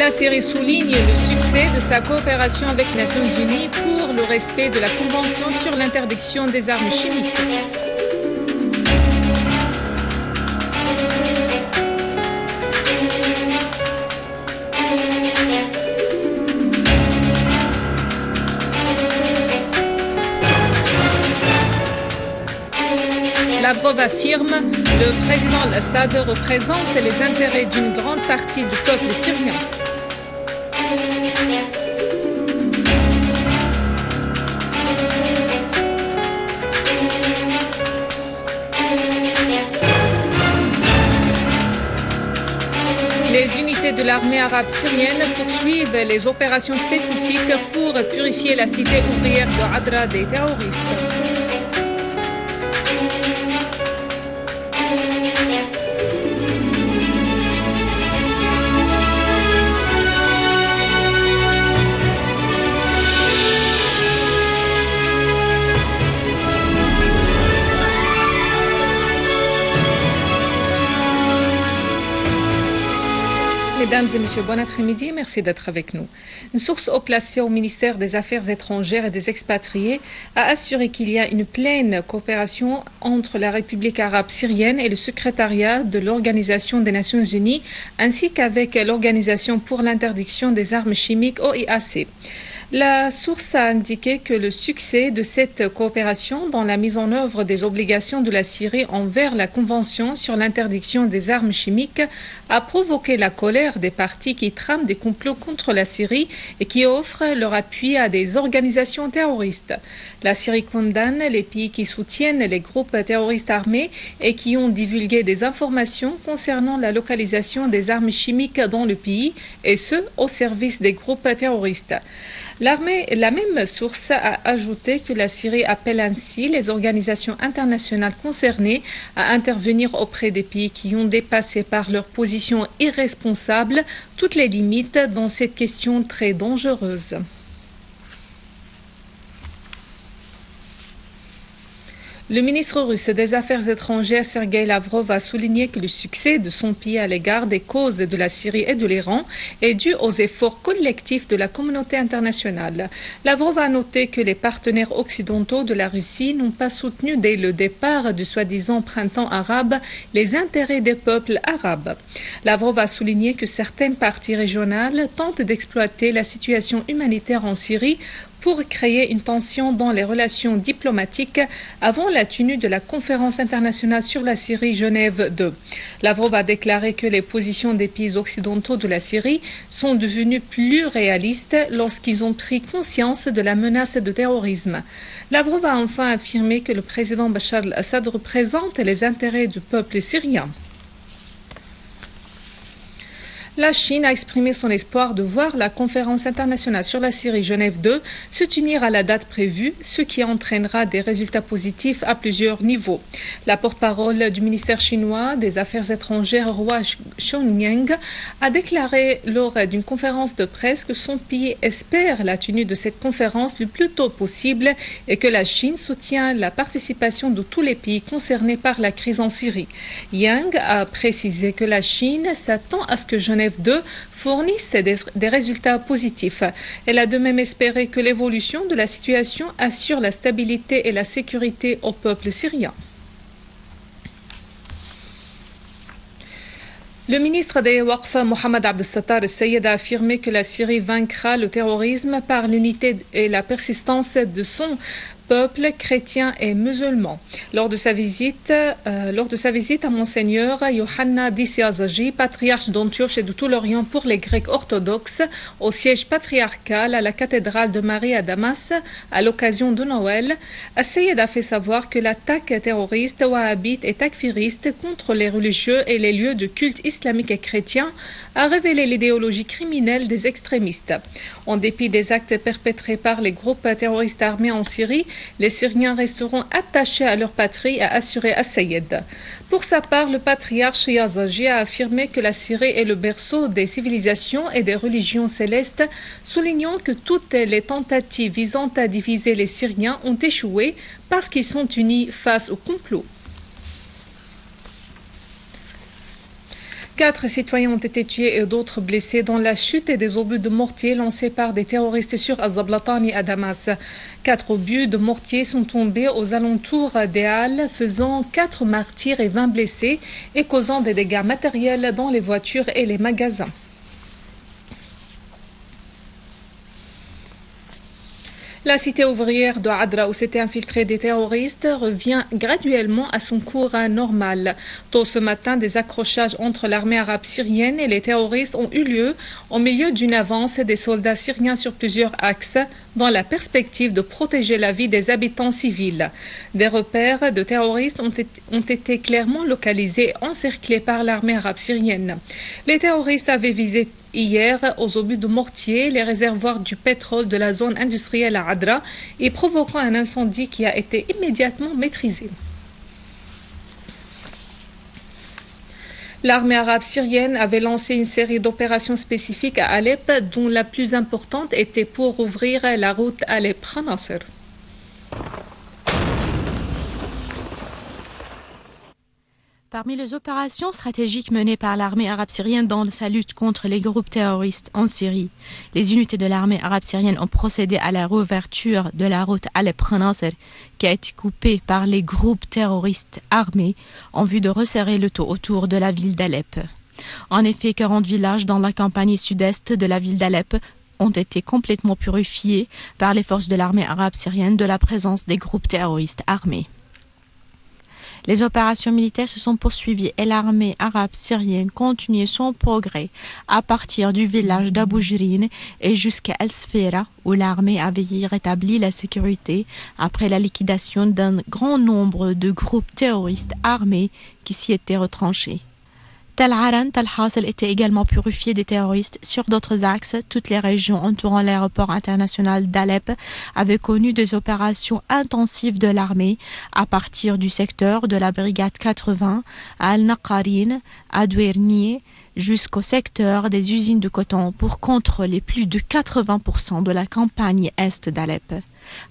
La Syrie souligne le succès de sa coopération avec les Nations Unies pour le respect de la Convention sur l'interdiction des armes chimiques. Lavrov affirme que le président Al-Assad représente les intérêts d'une grande partie du peuple syrien. Les unités de l'armée arabe syrienne poursuivent les opérations spécifiques pour purifier la cité ouvrière de Adra des terroristes. Mesdames et messieurs, bon après-midi et merci d'être avec nous. Une source haut placée au ministère des Affaires étrangères et des expatriés a assuré qu'il y a une pleine coopération entre la République arabe syrienne et le secrétariat de l'Organisation des Nations Unies, ainsi qu'avec l'Organisation pour l'interdiction des armes chimiques OIAC. La source a indiqué que le succès de cette coopération dans la mise en œuvre des obligations de la Syrie envers la Convention sur l'interdiction des armes chimiques a provoqué la colère des partis qui trament des complots contre la Syrie et qui offrent leur appui à des organisations terroristes. La Syrie condamne les pays qui soutiennent les groupes terroristes armés et qui ont divulgué des informations concernant la localisation des armes chimiques dans le pays, et ce, au service des groupes terroristes. La même source a ajouté que la Syrie appelle ainsi les organisations internationales concernées à intervenir auprès des pays qui ont dépassé par leur position irresponsable toutes les limites dans cette question très dangereuse. Le ministre russe des Affaires étrangères, Sergueï Lavrov, a souligné que le succès de son pays à l'égard des causes de la Syrie et de l'Iran est dû aux efforts collectifs de la communauté internationale. Lavrov a noté que les partenaires occidentaux de la Russie n'ont pas soutenu dès le départ du soi-disant printemps arabe les intérêts des peuples arabes. Lavrov a souligné que certaines parties régionales tentent d'exploiter la situation humanitaire en Syrie pour créer une tension dans les relations diplomatiques avant la tenue de la conférence internationale sur la Syrie Genève 2. Lavrov a déclaré que les positions des pays occidentaux de la Syrie sont devenues plus réalistes lorsqu'ils ont pris conscience de la menace de terrorisme. Lavrov a enfin affirmé que le président Bachar al-Assad représente les intérêts du peuple syrien. La Chine a exprimé son espoir de voir la conférence internationale sur la Syrie Genève 2 se tenir à la date prévue, ce qui entraînera des résultats positifs à plusieurs niveaux. La porte-parole du ministère chinois des Affaires étrangères, Hua Chunying, a déclaré lors d'une conférence de presse que son pays espère la tenue de cette conférence le plus tôt possible et que la Chine soutient la participation de tous les pays concernés par la crise en Syrie. Yang a précisé que la Chine s'attend à ce que Genève 2 fournissent des résultats positifs. Elle a de même espéré que l'évolution de la situation assure la stabilité et la sécurité au peuple syrien. Le ministre des Waqf, Mohamed Abdel-Sattar al-Sayed, a affirmé que la Syrie vaincra le terrorisme par l'unité et la persistance de son peuple chrétien et musulman. Lors de sa visite à Monseigneur Yohanna Disiazaji, patriarche d'Antioche et de tout l'Orient pour les Grecs orthodoxes, au siège patriarcal à la cathédrale de Marie à Damas, à l'occasion de Noël, Al-Sayed a fait savoir que l'attaque terroriste wahhabite et takfiriste contre les religieux et les lieux de culte islamique et chrétien a révélé l'idéologie criminelle des extrémistes. En dépit des actes perpétrés par les groupes terroristes armés en Syrie, les Syriens resteront attachés à leur patrie, a assuré Al-Sayed. Pour sa part, le patriarche Yazaji a affirmé que la Syrie est le berceau des civilisations et des religions célestes, soulignant que toutes les tentatives visant à diviser les Syriens ont échoué parce qu'ils sont unis face au complot. 4 citoyens ont été tués et d'autres blessés dans la chute des obus de mortier lancés par des terroristes sur Azablatani à Damas. 4 obus de mortier sont tombés aux alentours des Halles, faisant 4 martyrs et 20 blessés et causant des dégâts matériels dans les voitures et les magasins. La cité ouvrière de Adra, où s'étaient infiltrés des terroristes, revient graduellement à son cours normal. Tôt ce matin, des accrochages entre l'armée arabe syrienne et les terroristes ont eu lieu au milieu d'une avance des soldats syriens sur plusieurs axes, dans la perspective de protéger la vie des habitants civils. Des repères de terroristes ont été clairement localisés, encerclés par l'armée arabe syrienne. Les terroristes avaient visé hier aux obus de mortier les réservoirs du pétrole de la zone industrielle à Adra et provoquant un incendie qui a été immédiatement maîtrisé. L'armée arabe syrienne avait lancé une série d'opérations spécifiques à Alep, dont la plus importante était pour ouvrir la route Alep-Khanasser. Parmi les opérations stratégiques menées par l'armée arabe syrienne dans sa lutte contre les groupes terroristes en Syrie, les unités de l'armée arabe syrienne ont procédé à la réouverture de la route Alep-Khanasser qui a été coupée par les groupes terroristes armés en vue de resserrer le taux autour de la ville d'Alep. En effet, 40 villages dans la campagne sud-est de la ville d'Alep ont été complètement purifiés par les forces de l'armée arabe syrienne de la présence des groupes terroristes armés. Les opérations militaires se sont poursuivies et l'armée arabe syrienne continuait son progrès à partir du village d'Aboujrine et jusqu'à El-Sfera, où l'armée avait rétabli la sécurité après la liquidation d'un grand nombre de groupes terroristes armés qui s'y étaient retranchés. Tel Aran, Tel Hassel était également purifié des terroristes sur d'autres axes. Toutes les régions entourant l'aéroport international d'Alep avaient connu des opérations intensives de l'armée à partir du secteur de la brigade 80 à Al-Naqarin, à Douernier, jusqu'au secteur des usines de coton pour contrôler plus de 80% de la campagne est d'Alep.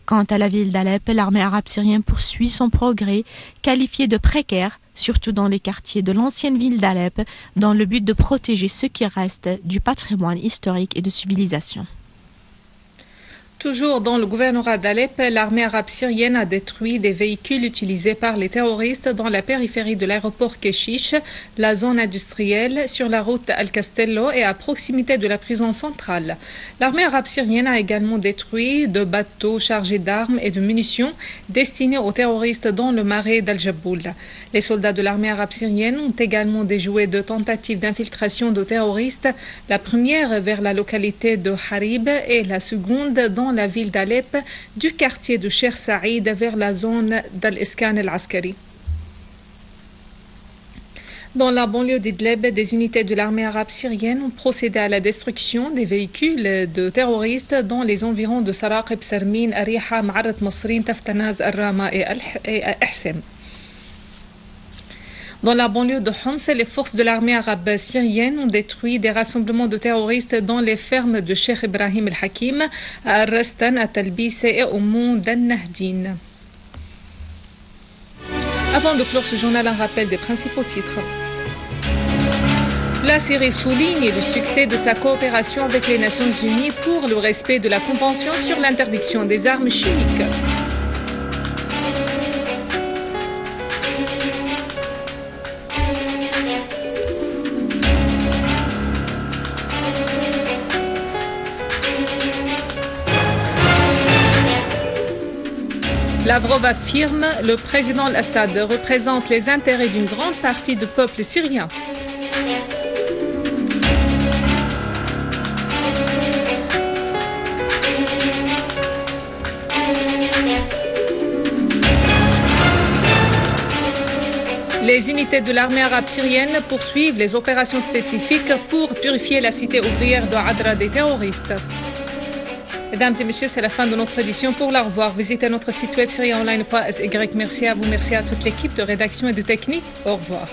Quant à la ville d'Alep, l'armée arabe syrienne poursuit son progrès, qualifié de précaire, surtout dans les quartiers de l'ancienne ville d'Alep, dans le but de protéger ce qui reste du patrimoine historique et de civilisation. Toujours dans le gouvernorat d'Alep, l'armée arabe syrienne a détruit des véhicules utilisés par les terroristes dans la périphérie de l'aéroport Keshish, la zone industrielle, sur la route Al-Castello et à proximité de la prison centrale. L'armée arabe syrienne a également détruit 2 bateaux chargés d'armes et de munitions destinés aux terroristes dans le marais d'Al-Jabboul. Les soldats de l'armée arabe syrienne ont également déjoué 2 tentatives d'infiltration de terroristes, la première vers la localité de Harib et la seconde dans la ville d'Alep, du quartier de Cheikh Saïd vers la zone d'Al-Iskan al-Askari. Dans la banlieue d'Idlib, des unités de l'armée arabe syrienne ont procédé à la destruction des véhicules de terroristes dans les environs de Saraqib, Sarmin, Ariha, Ma'arat Masrin, Taftanaz, Al-Rama et Ahsem. Dans la banlieue de Homs, les forces de l'armée arabe syrienne ont détruit des rassemblements de terroristes dans les fermes de Cheikh Ibrahim el-Hakim, à Al-Rastan, à Talbis et au mont d'An-Nahdin. Avant de clore ce journal, un rappel des principaux titres. La Syrie souligne le succès de sa coopération avec les Nations Unies pour le respect de la Convention sur l'interdiction des armes chimiques. Lavrov affirme que le président Al-Assad représente les intérêts d'une grande partie du peuple syrien. Les unités de l'armée arabe syrienne poursuivent les opérations spécifiques pour purifier la cité ouvrière de Adra des terroristes. Mesdames et messieurs, c'est la fin de notre édition. Pour la revoir, visitez notre site web syriaonline.sy. Merci à vous, merci à toute l'équipe de rédaction et de technique. Au revoir.